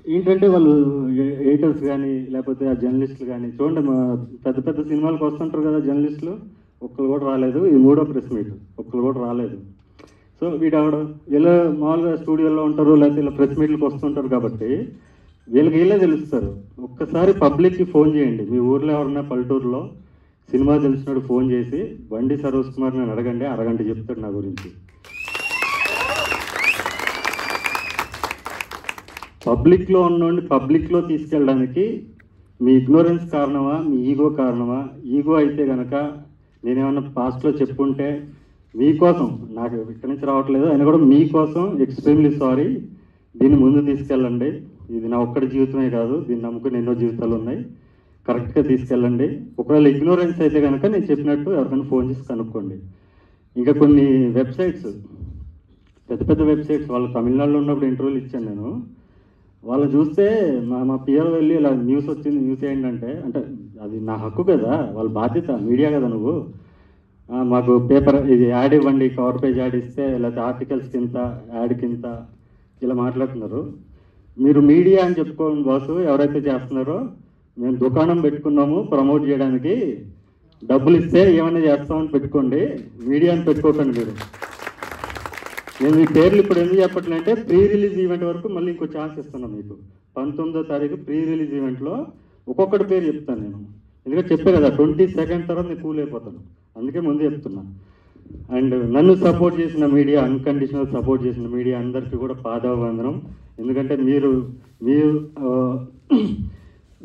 ఏంటంటే వాళ్ళు ఎడిటర్స్ కానీ లేకపోతే ఆ జర్నలిస్టులు కానీ చూడండి, మా పెద్ద పెద్ద సినిమాలకు వస్తుంటారు కదా జర్నలిస్టులు, ఒక్కరు కూడా రాలేదు. ఇది 3వ ప్రెస్ మీట్, ఒక్కరు కూడా రాలేదు. సో వీడెవడు ఇలా మామూలుగా స్టూడియోలో ఉంటారు, లేకపోతే ఇలా ప్రెస్ మీట్లకు వస్తుంటారు కాబట్టి వీళ్ళకి వీళ్ళే తెలుస్తారు. ఒక్కసారి పబ్లిక్కి ఫోన్ చేయండి, మీ ఊర్లో ఎవరన్నా పల్లెటూరులో సినిమా తెలిసినప్పుడు ఫోన్ చేసి బండి సరోజ్ కుమార్ నేను అడగండి, అరగంట చెప్తాడు నా గురించి. పబ్లిక్లో ఉన్నోండి పబ్లిక్లో తీసుకెళ్ళడానికి మీ ఇగ్నోరెన్స్ కారణమా, మీ ఈగో కారణమా? ఈగో అయితే కనుక నేనేమన్నా పాస్ట్లో చెప్పుంటే మీకోసం, నాకు ఇక్కడి నుంచి రావట్లేదు అయినా కూడా మీకోసం ఎక్స్ట్రీమ్లీ సారీ. దీన్ని ముందు తీసుకెళ్ళండి. ఇది నా ఒక్కడి జీవితమే కాదు, దీన్ని నమ్ముకుని ఎన్నో జీవితాలు ఉన్నాయి. కరెక్ట్గా తీసుకెళ్ళండి. ఒకవేళ ఇగ్నోరెన్స్ అయితే కనుక నేను చెప్పినట్టు ఎవరికైనా ఫోన్ చేసి కనుక్కోండి. ఇంకా కొన్ని వెబ్సైట్స్, పెద్ద పెద్ద వెబ్సైట్స్, వాళ్ళు తమిళనాడులో ఉన్నప్పుడు ఇంటర్వ్యూలు ఇచ్చాను నేను. వాళ్ళు చూస్తే మా పిఆర్ వెళ్ళి ఇలా న్యూస్ వచ్చింది, న్యూస్ ఏంటంటే, అంటే అది నా హక్కు కదా, వాళ్ళ బాధ్యత, మీడియా కదా నువ్వు, మాకు పేపర్ ఇది యాడ్ ఇవ్వండి, కవర్ పేజ్ యాడ్ ఇస్తే, లేకపోతే ఆర్టికల్స్ కింద యాడ్ కింద ఇలా మాట్లాడుతున్నారు. మీరు మీడియా అని చెప్పుకోండి బాసు, ఎవరైతే చేస్తున్నారో. మేము దుకాణం పెట్టుకున్నాము ప్రమోట్ చేయడానికి, డబ్బులు ఇస్తే ఏమైనా చేస్తామని పెట్టుకోండి, మీడియా అని పెట్టుకోకండి మీరు. నేను మీ పేర్లు ఇప్పుడు ఎందుకు చెప్పట్లంటే, ప్రీ రిలీజ్ ఈవెంట్ వరకు మళ్ళీ ఇంకో ఛాన్స్ ఇస్తున్నాను మీకు. 19వ తారీఖు ప్రీ రిలీజ్ ఈవెంట్లో ఒక్కొక్కటి పేరు చెప్తాను నేను, ఎందుకంటే చెప్పే కదా 22nd తర్వాత నేను కూల్ అయిపోతాను, అందుకే ముందు చెప్తున్నా. అండ్ నన్ను సపోర్ట్ చేసిన మీడియా, అన్కండిషనల్ సపోర్ట్ చేసిన మీడియా అందరికీ కూడా పాదాభివందనం. ఎందుకంటే మీరు మీరు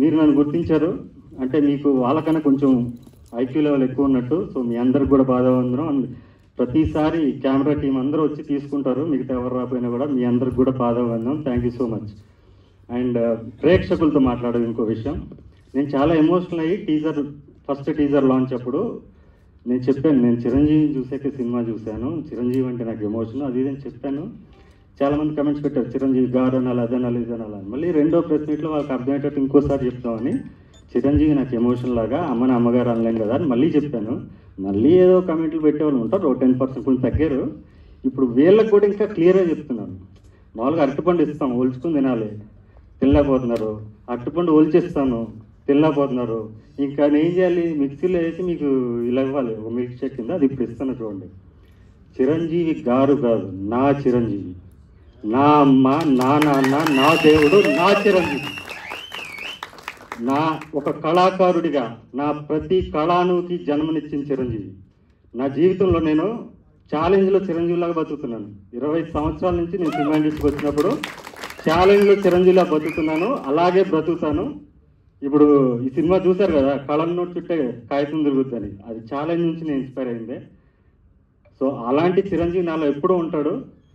మీరు నన్ను గుర్తించారు అంటే మీకు వాళ్ళకన్నా కొంచెం ఐక్యూ లెవెల్ ఎక్కువ ఉన్నట్టు. సో మీ అందరికి కూడా పాదాభివందనం. అండ్ ప్రతిసారి కెమెరా టీం అందరూ వచ్చి తీసుకుంటారు, మిగతా ఎవరు రాకపోయినా కూడా మీ అందరికి కూడా పాదాభివందనం. Thank you so much. And ప్రేక్షకులతో మాట్లాడేది ఇంకో విషయం, నేను చాలా ఎమోషనల్ అయ్యి ఫస్ట్ టీజర్ లాంచ్ అప్పుడు నేను చెప్పాను, నేను చిరంజీవి చూసాక సినిమా చూశాను, చిరంజీవి అంటే నాకు ఎమోషన్ అది ఇదని చెప్పాను. చాలామంది కమెంట్స్ పెట్టారు, చిరంజీవి గారు అనాలి, అదనాలి, ఇదనాలి అని. మళ్ళీ రెండో ప్రెస్ మీట్లో వాళ్ళకి అర్థమయ్యేటట్టు ఇంకోసారి చెప్తామని, చిరంజీవి నాకు ఎమోషన్ లాగా, అమ్మని అమ్మగారు అనలేం కదా అని మళ్ళీ చెప్పాను. మళ్ళీ ఏదో కమెంట్లు పెట్టేవాళ్ళు ఉంటారు, 10% కొంచెం తగ్గారు. ఇప్పుడు వీళ్ళకి కూడా ఇంకా క్లియర్గా చెప్తున్నాను. మామూలుగా అరటిపండు ఇస్తాం, ఒలుచుకుని తినాలి, తినలేకపోతున్నారు. అరటిపండు ఒలిచేస్తాను, తినలేకపోతున్నారు. ఇంకా నేను ఏం చేయాలి, మిక్సీలో వేసి మీకు ఇలా ఇవ్వాలి ఒక మిల్క్ షేక్ కింద, అది ఇప్పుడు ఇస్తాను చూడండి. చిరంజీవి గారు కాదు, నా చిరంజీవి, నా అమ్మ, నా నాన్న, నా దేవుడు, నా చిరంజీవి. నా ఒక కళాకారుడిగా నా ప్రతి కళానుకి జన్మనిచ్చిన చిరంజీవి. నా జీవితంలో నేను ఛాలెంజ్లో చిరంజీవిలాగా బతుకుతున్నాను. 20 సంవత్సరాల నుంచి నేను సినిమా ఇండస్ట్రీకి వచ్చినప్పుడు ఛాలెంజ్లో చిరంజీవిలా బతుకుతున్నాను, అలాగే బ్రతుకుతాను. ఇప్పుడు ఈ సినిమా చూశారు కదా, కళం నోటి చుట్టే కాగితం తిరుగుతుందని, అది ఛాలెంజ్ నుంచి నేను ఇన్స్పైర్ అయిందే. సో అలాంటి చిరంజీవి నాలో ఎప్పుడూ ఉంటాడు.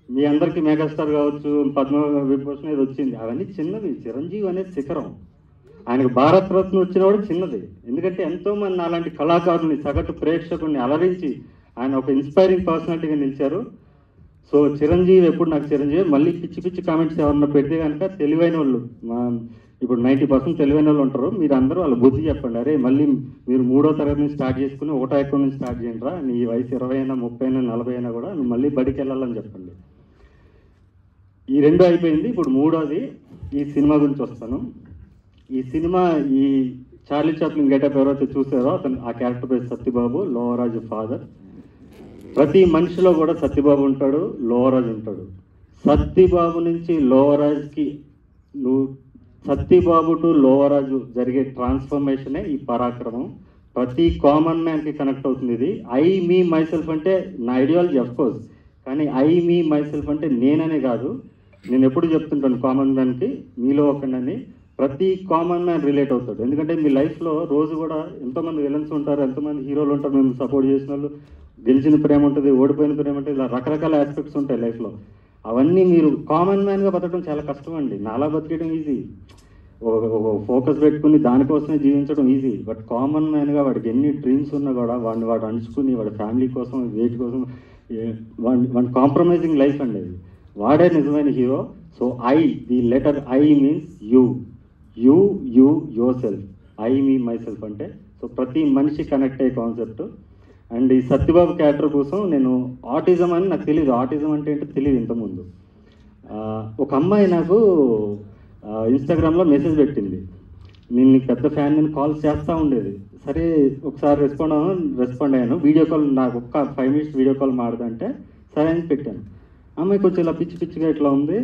మీ అందరికీ మెగాస్టార్ కావచ్చు, పద్మవిభూషణ్ ఏది వచ్చింది, అవన్నీ చిన్నది. చిరంజీవి అనేది శిఖరం. ఆయనకు భారత రత్న వచ్చిన కూడా చిన్నది. ఎందుకంటే ఎంతోమంది అలాంటి కళాకారుని, సగటు ప్రేక్షకుల్ని అలరించి ఆయన ఒక ఇన్స్పైరింగ్ పర్సనాలిటీగా నిలిచారు. సో చిరంజీవి ఎప్పుడు నాకు చిరంజీవి. మళ్ళీ పిచ్చి పిచ్చి కామెంట్స్ ఎవరన్నా పెడితే కనుక తెలివైన వాళ్ళు, ఇప్పుడు 90% తెలివైన వాళ్ళు ఉంటారు, మీరు అందరూ వాళ్ళ బుద్ధి చెప్పండి. అరే మళ్ళీ మీరు 3వ తరగతి నుంచి స్టార్ట్ చేసుకుని 1వ ఎక్కువ నుంచి స్టార్ట్ చేయండిరా, నీ వయసు 20 అయినా 30 అయినా 40 అయినా కూడా నువ్వు మళ్ళీ బడికి వెళ్ళాలని చెప్పండి. ఈ 2 అయిపోయింది, ఇప్పుడు 3వది ఈ సినిమా గురించి వస్తాను. ఈ సినిమా ఈ చార్లీ చాప్లిన్ గెటప్ ఎవరైతే చూసారో అతను, ఆ క్యారెక్టర్ పేరు సత్యబాబు, లోవరాజు ఫాదర్. ప్రతి మనిషిలో కూడా సత్యబాబు ఉంటాడు, లోవరాజు ఉంటాడు. సత్యబాబు నుంచి లోవరాజుకి, నువ్వు సత్యబాబు టు లోవరాజు జరిగే ట్రాన్స్ఫర్మేషనే ఈ పరాక్రమం. ప్రతి కామన్ మ్యాన్కి కనెక్ట్ అవుతుంది ఇది. ఐ మీ మైసెల్ఫ్ అంటే నా ఐడియాలజీ అఫ్కోర్స్, కానీ ఐ మీ మైసెల్ఫ్ అంటే నేననే కాదు. నేను ఎప్పుడు చెప్తుంటాను కామన్ మ్యాన్కి, మీలో ఒకనని. ప్రతి కామన్ మ్యాన్ రిలేట్ అవుతాడు. ఎందుకంటే మీ లైఫ్లో రోజు కూడా ఎంతోమంది విలన్స్ ఉంటారు, ఎంతోమంది హీరోలు ఉంటారు, మేము సపోర్ట్ చేసిన వాళ్ళు. గెలిచిన ప్రేమ ఉంటుంది, ఓడిపోయిన ప్రేమ ఉంటుంది, ఇలా రకరకాల ఆస్పెక్ట్స్ ఉంటాయి లైఫ్లో. అవన్నీ మీరు కామన్ మ్యాన్గా బతకడం చాలా కష్టం అండి. నాలా బతికేయడం ఈజీ, ఫోకస్ పెట్టుకుని దానికోసమే జీవించడం ఈజీ. బట్ కామన్ మ్యాన్గా వాడికి ఎన్ని డ్రీమ్స్ ఉన్నా కూడా వాడు అంచుకుని వాడి ఫ్యామిలీ కోసం, వేటి కోసం, వాడి కాంప్రమైజింగ్ లైఫ్ అండి అది. వాడే నిజమైన hero. So the letter I means you, your self. I me my self అంటే సో ప్రతి మనిషి కనెక్ట్ అయ్యే కాన్సెప్ట్. అండ్ ఈ సత్యబాబు క్యారెక్టర్ కోసం నేను ఆటిజం అని నాకు తెలియదు, ఆటిజం అంటే ఏంటో తెలియదు ఇంతకుముందు. ఒక అమ్మాయి నాకు ఇన్స్టాగ్రామ్లో మెసేజ్ పెట్టింది, నేను నీకు పెద్ద ఫ్యాన్, నేను కాల్స్ చేస్తూ ఉండేది. సరే ఒకసారి రెస్పాండ్ అయ్యాను. వీడియో కాల్, నాకు ఒక్క 5 minutes వీడియో కాల్ మాడదంటే సరే అని పెట్టాను. అమ్మాయి కొంచెం ఇలా పిచ్చి పిచ్చిగా ఇట్లా ఉంది,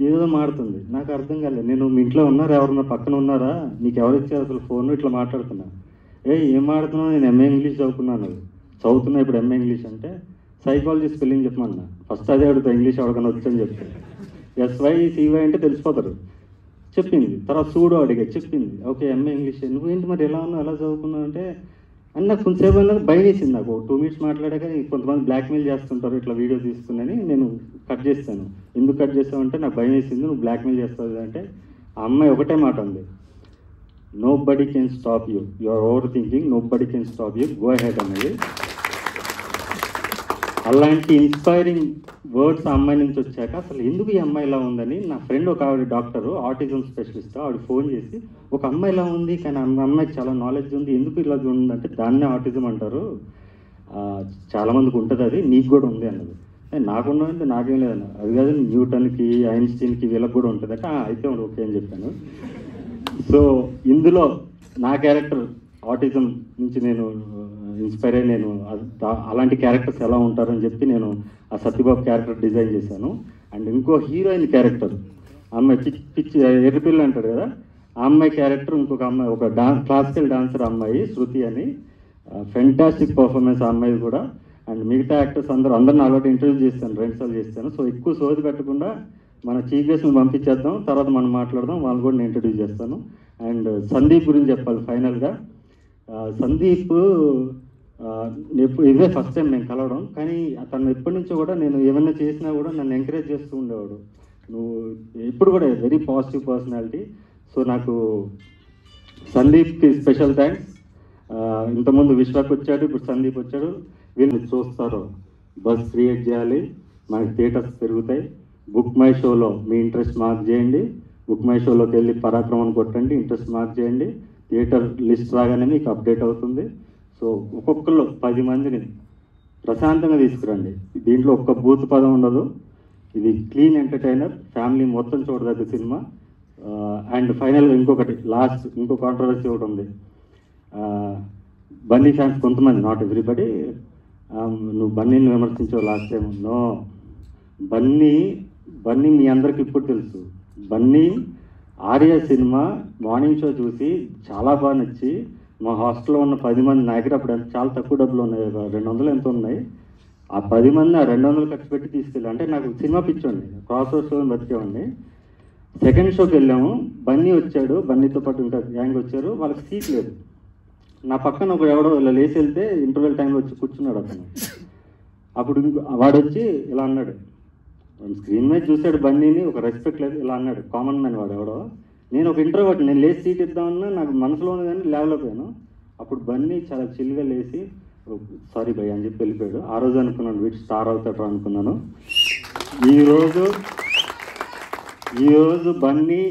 ఏదో మాడుతుంది. నాకు అర్థం కాలేదు. నేను మీ ఇంట్లో ఉన్నారా, ఎవరన్నా పక్కన ఉన్నారా, నీకు ఎవరు ఇచ్చారు అసలు ఫోన్, ఇట్లా మాట్లాడుతున్నా. ఏం మాడుతున్నావు, నేను ఎంఏ ఇంగ్లీష్ చదువుతున్నా ఇప్పుడు ఎంఏ ఇంగ్లీష్ అంటే సైకాలజీ స్పెల్లింగ్ చెప్పమన్నా. ఫస్ట్ అదే అడుగుతా, ఇంగ్లీష్ ఎవరికైనా వచ్చని చెప్తే SY CY అంటే తెలిసిపోతారు. చెప్పింది. తర్వాత సూడో అడిగా, చెప్పింది. ఓకే ఎంఏ ఇంగ్లీష్, నువ్వేంటి మరి ఎలా ఉన్నావు, ఎలా చదువుకున్నావు అంటే అని నాకు కొంచెంసేపు అన్నది భయం వేసింది. నాకు 2 minutes మాట్లాడాక కొంతమంది బ్లాక్మెయిల్ చేస్తుంటారు ఇట్లా వీడియో తీసుకుని, నేను కట్ చేస్తాను. ఎందుకు కట్ చేస్తామంటే నాకు భయం వేసింది, నువ్వు బ్లాక్మెయిల్ చేస్తావు అంటే. ఆ అమ్మాయి ఒకటే మాట ఉంది, nobody can stop you, you are overthinking, nobody can stop you, go ahead అనేది. అలాంటి ఇన్స్పైరింగ్ వర్డ్స్ ఆ అమ్మాయి నుంచి వచ్చాక అసలు ఎందుకు ఈ అమ్మాయి ఇలా ఉందని నా ఫ్రెండ్ ఒక ఆవిడ డాక్టరు, ఆటిజం స్పెషలిస్ట్, ఆవిడ ఫోన్ చేసి ఒక అమ్మాయి ఇలా ఉంది కానీ అమ్మాయికి చాలా నాలెడ్జ్ ఉంది, ఎందుకు ఇలా ఉందంటే దాన్నే ఆటిజం అంటారు, చాలామందికి ఉంటుంది, అది నీకు కూడా ఉంది అన్నది. నాకున్నది నాకేం లేదన్న, అది కాదు న్యూటన్కి ఐన్స్టీన్కి వీళ్ళకి కూడా ఉంటుంది అంటే అయితే ఓకే అని చెప్పాను. సో ఇందులో నా క్యారెక్టర్ ఆటిజం నుంచి నేను ఇన్స్పైర్ అయ్యి నేను అలాంటి క్యారెక్టర్స్ ఎలా ఉంటారని చెప్పి నేను ఆ సత్యబాబు క్యారెక్టర్ డిజైన్ చేశాను. అండ్ ఇంకో హీరోయిన్ క్యారెక్టర్ అమ్మాయి పిచ్చి ఎర్రపిల్ల అంటారు కదా, ఆ అమ్మాయి క్యారెక్టర్ ఇంకొక అమ్మాయి, ఒక క్లాసికల్ డాన్సర్ అమ్మాయి శృతి అని, ఫెంటాస్టిక్ పర్ఫార్మెన్స్ ఆ అమ్మాయి కూడా. అండ్ మిగతా యాక్టర్స్ అందరిని ఆల్రెడీ ఇంటర్వ్యూ చేస్తాను, 2 సార్లు చేస్తాను. సో ఎక్కువ సోది పెట్టకుండా మన చీఫ్ గెస్ట్ని పంపించేద్దాం, తర్వాత మనం మాట్లాడదాం, వాళ్ళు కూడా నేను ఇంట్రడ్యూస్ చేస్తాను. అండ్ సందీప్ గురించి చెప్పాలి ఫైనల్గా. సందీప్ ఇదే ఫస్ట్ టైం నేను కలవడం, కానీ అతను ఎప్పటి నుంచో కూడా నేను ఏమైనా చేసినా కూడా నన్ను ఎంకరేజ్ చేస్తూ ఉండేవాడు. నువ్వు ఎప్పుడు కూడా వెరీ పాజిటివ్ పర్సనాలిటీ. సో నాకు సందీప్కి స్పెషల్ థ్యాంక్స్. ఇంతకుముందు విశ్వాక్ వచ్చాడు, ఇప్పుడు సందీప్ వచ్చాడు. వీళ్ళు చూస్తారు, బస్ క్రియేట్ చేయాలి, మనకి థియేటర్స్ పెరుగుతాయి. బుక్ మై షోలో మీ ఇంట్రెస్ట్ మార్క్ చేయండి, బుక్ మై షోలోకి వెళ్ళి పరాక్రమం కొట్టండి, ఇంట్రెస్ట్ మార్క్ చేయండి. థియేటర్ లిస్ట్ రాగానే మీకు అప్డేట్ అవుతుంది. సో ఒక్కొక్కరు 10 మందిని ప్రశాంతంగా తీసుకురండి. దీంట్లో ఒక్క బూత్ పదం ఉండదు. ఇది క్లీన్ ఎంటర్టైనర్, ఫ్యామిలీ మొత్తం చూడదగ్గ సినిమా. అండ్ ఫైనల్గా ఇంకో కాంట్రవర్సీ ఒకటి ఉంది. బన్నీ ఫ్యాన్స్ కొంతమంది, నాట్ ఎవ్రీబడి, నువ్వు బన్నీని విమర్శించావు లాస్ట్ టైం. నో, బన్నీ మీ అందరికి ఇప్పుడు తెలుసు. Bunny Arya cinema morning show చూసి చాలా బాగా నచ్చి మా హాస్టల్లో ఉన్న 10 మంది, నా దగ్గర అప్పుడు చాలా తక్కువ డబ్బులు ఉన్నాయి, 200 ఎంత ఉన్నాయి, ఆ 10 మంది ఆ 200 ఖర్చు పెట్టి తీసుకెళ్ళి, అంటే నాకు సినిమా పిచ్చోండి, క్రాస్ ఓవర్స్లో బతికేవాడిని. సెకండ్ షోకి వెళ్ళాము, బన్నీ వచ్చాడు, బన్నీతో పాటు ఇంకా గ్యాంగ్ వచ్చారు, వాళ్ళకి సీట్ లేదు. నా పక్కన ఒక ఎవడో ఇలా లేచి వెళ్తే ఇంటర్వెల్ టైంలో వచ్చి కూర్చున్నాడు అతను. అప్పుడు వాడు వచ్చి ఇలా అన్నాడు, స్క్రీన్ మీద చూశాడు బన్నీని, ఒక రెస్పెక్ట్ లేదు, ఇలా అన్నాడు. కామన్ మ్యాన్ వాడు ఎవడో. నేను ఒక ఇంట్రోవర్ట్, నేను లేచి సీట్ ఇద్దామన్నా నాకు మనసులో ఉంది కానీ లేవలేకపోయాను. అప్పుడు బన్నీ చాలా చిల్గా లేచి సారీ భయ్ అని చెప్పి వెళ్ళిపోయాడు. ఆ రోజు అనుకున్నాను వీటి స్టార్ అవుతాడు అనుకున్నాను. ఈరోజు బన్నీ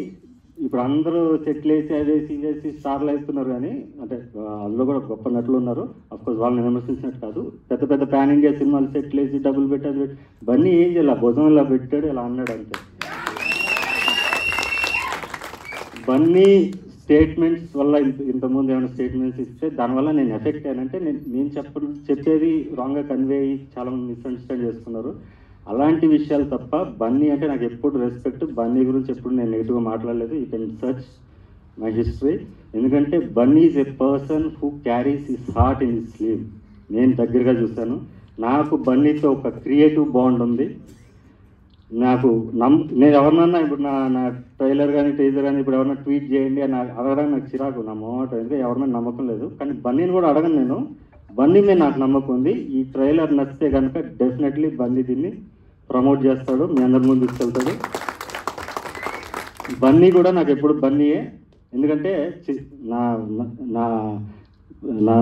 ఇప్పుడు అందరూ సెట్లు వేసి అదేసి ఇదేసి స్టార్లు వేస్తున్నారు, కానీ అంటే అందులో కూడా గొప్ప నటులు ఉన్నారు. అఫ్కోర్స్ వాళ్ళని విమర్శించినట్టు కాదు, పెద్ద పెద్ద పాన్ ఇండియా సినిమాలు సెట్లు వేసి డబ్బులు పెట్టి అది పెట్టి, బన్నీ ఏం చేయాలి, భుజం ఇలా పెట్టాడు, ఇలా అన్నాడు అంతే. బన్నీ స్టేట్మెంట్స్ వల్ల ఇంతకుముందు ఏమైనా స్టేట్మెంట్స్ ఇస్తే దానివల్ల నేను ఎఫెక్ట్ అయ్యానంటే నేను చెప్పేది రాంగ్గా కన్వే అయ్యి చాలా మిస్అండర్స్టాండ్ చేసుకున్నారు. అలాంటి విషయాలు తప్ప బన్నీ అంటే నాకు ఎప్పుడు రెస్పెక్ట్. బన్నీ గురించి ఎప్పుడు నేను నెగిటివ్గా మాట్లాడలేదు. You can search my history. ఎందుకంటే Bunny is a person who carries his heart in his sleeve. నేను దగ్గరగా చూశాను. నాకు బన్నీతో ఒక క్రియేటివ్ బాండ్ ఉంది. నేను ఎవరినన్నా ఇప్పుడు నా ట్రైలర్ కానీ టీజర్ కానీ ఇప్పుడు ఎవరైనా ట్వీట్ చేయండి అని అడగడానికి నాకు చిరాకు, నా మొహమాట, ఎందుకంటే ఎవరి మీద నమ్మకం లేదు. కానీ బన్నీని కూడా అడగను నేను. బన్నీ మీద నాకు నమ్మకం ఉంది. ఈ ట్రైలర్ నచ్చితే కనుక డెఫినెట్లీ బన్నీ దీన్ని ప్రమోట్ చేస్తాడు, మీ అందరి ముందు తీసుకెళ్తాడు. బన్నీ కూడా నాకు ఎప్పుడు బన్నీయే. ఎందుకంటే నా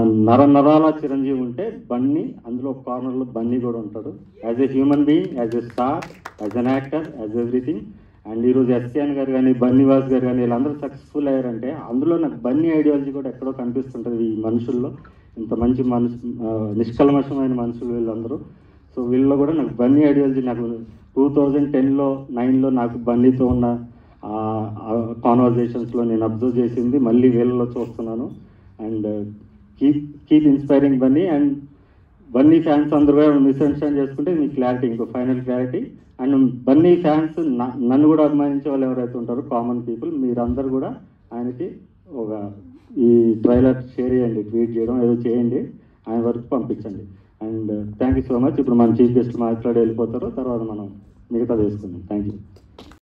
నరాల చిరంజీవి ఉంటే బన్నీ, అందులో ఒక కార్నర్లో బన్నీ కూడా ఉంటాడు. As a human being, as a star, as an actor, as everything. And ఈరోజు ఎస్కేఎన్ గారు కానీ బన్నీవాస్ గారు కానీ వీళ్ళందరూ సక్సెస్ఫుల్ అయ్యారంటే అందులో నాకు బన్నీ ఐడియాలజీ కూడా ఎక్కడో కనిపిస్తుంటుంది ఈ మనుషుల్లో. ఇంత మంచి నిష్కల్మషమైన మనుషులు వీళ్ళందరూ. సో వీళ్ళలో కూడా నాకు బన్నీ ఐడియాలజీ, నాకు 2010లో 9లో నాకు బన్నీతో ఉన్న కాన్వర్జేషన్స్లో నేను అబ్జర్వ్ చేసింది మళ్ళీ వీళ్ళలో చూస్తున్నాను. And keep inspiring Bunny. And Bunny fans అందరూ కూడా మిస్అండర్స్టాండ్ చేసుకుంటే మీకు క్లారిటీ, ఇంకో final clarity. And Bunny fans నన్ను కూడా అభిమానించే వాళ్ళు ఎవరైతే ఉంటారో కామన్ పీపుల్, మీరందరూ కూడా ఆయనకి ఒక ఈ ట్రైలర్ షేర్ చేయండి, ట్వీట్ చేయడం ఏదో చేయండి, ఆయన వరకు పంపించండి. And thank you so much. ఇప్పుడు మన చీఫ్ గెస్ట్ మాట్లాడి వెళ్ళిపోతారు, తర్వాత మనం మిగతా చేసుకుందాం. Thank you.